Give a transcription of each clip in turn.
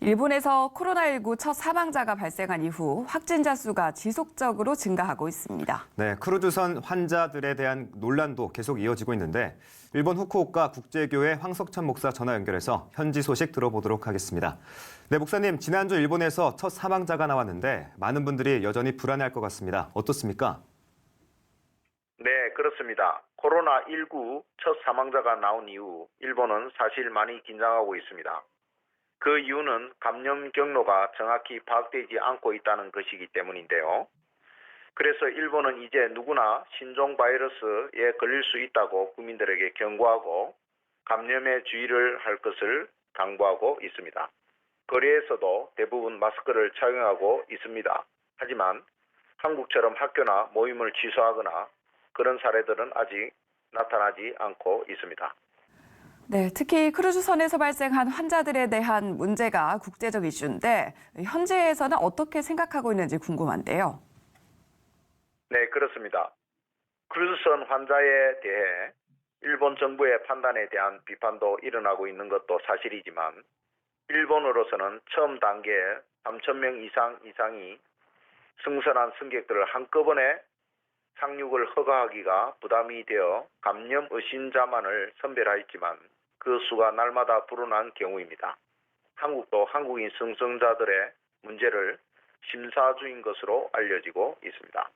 일본에서 코로나19 첫 사망자가 발생한 이후 확진자 수가 지속적으로 증가하고 있습니다. 네, 크루즈선 환자들에 대한 논란도 계속 이어지고 있는데 일본 후쿠오카 국제교회 황석천 목사 전화 연결해서 현지 소식 들어보도록 하겠습니다. 네, 목사님, 지난주 일본에서 첫 사망자가 나왔는데 많은 분들이 여전히 불안해할 것 같습니다. 어떻습니까? 네, 그렇습니다. 코로나19 첫 사망자가 나온 이후 일본은 사실 많이 긴장하고 있습니다. 그 이유는 감염 경로가 정확히 파악되지 않고 있다는 것이기 때문인데요. 그래서 일본은 이제 누구나 신종 바이러스에 걸릴 수 있다고 국민들에게 경고하고 감염에 주의를 할 것을 당부하고 있습니다. 거리에서도 대부분 마스크를 착용하고 있습니다. 하지만 한국처럼 학교나 모임을 취소하거나 그런 사례들은 아직 나타나지 않고 있습니다. 네, 특히 크루즈선에서 발생한 환자들에 대한 문제가 국제적 이슈인데 현지에서는 어떻게 생각하고 있는지 궁금한데요. 네, 그렇습니다. 크루즈선 환자에 대해 일본 정부의 판단에 대한 비판도 일어나고 있는 것도 사실이지만 일본으로서는 처음 단계에 3,000명 이상이 승선한 승객들을 한꺼번에 상륙을 허가하기가 부담이 되어 감염 의심자만을 선별하였지만 그 수가 날마다 불어난 경우입니다. 한국도 한국인 승선자들의 문제를 심사 중인 것으로 알려지고 있습니다.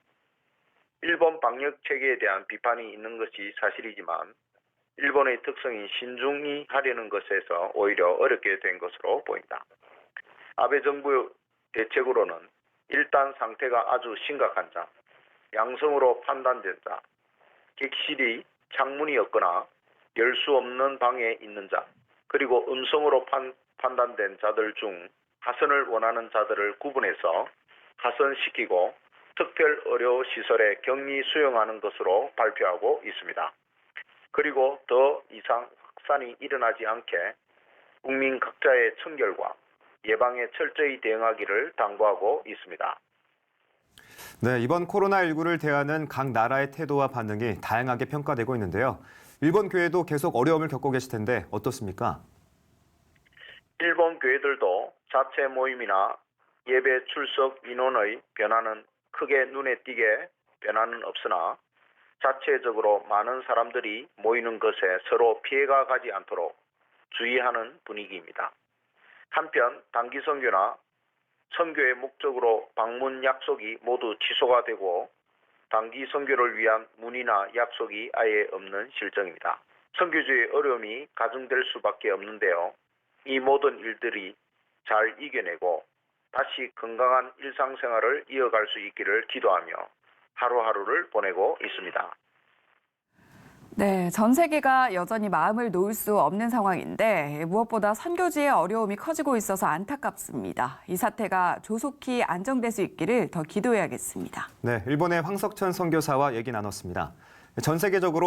일본 방역 체계에 대한 비판이 있는 것이 사실이지만 일본의 특성인 신중히 하려는 것에서 오히려 어렵게 된 것으로 보인다. 아베 정부 대책으로는 일단 상태가 아주 심각한 자, 양성으로 판단된 자, 객실이 창문이 없거나 열 수 없는 방에 있는 자, 그리고 음성으로 판단된 자들 중 하선을 원하는 자들을 구분해서 하선시키고 특별 의료 시설에 격리 수용하는 것으로 발표하고 있습니다. 그리고 더 이상 확산이 일어나지 않게 국민 각자의 청결과 예방에 철저히 대응하기를 당부하고 있습니다. 네, 이번 코로나19를 대하는 각 나라의 태도와 반응이 다양하게 평가되고 있는데요. 일본 교회도 계속 어려움을 겪고 계실 텐데 어떻습니까? 일본 교회들도 자체 모임이나 예배 출석 인원의 변화는 크게 눈에 띄게 변화는 없으나 자체적으로 많은 사람들이 모이는 것에 서로 피해가 가지 않도록 주의하는 분위기입니다. 한편 단기 선교나 선교의 목적으로 방문 약속이 모두 취소가 되고 단기 선교를 위한 문의나 약속이 아예 없는 실정입니다. 선교주의 어려움이 가중될 수밖에 없는데요. 이 모든 일들이 잘 이겨내고 다시 건강한 일상생활을 이어갈 수 있기를 기도하며 하루하루를 보내고 있습니다. 네, 전 세계가 여전히 마음을 놓을 수 없는 상황인데 무엇보다 선교지의 어려움이 커지고 있어서 안타깝습니다. 이 사태가 조속히 안정될 수 있기를 더 기도해야겠습니다. 네, 일본의 황석천 선교사와 얘기 나눴습니다. 전 세계적으로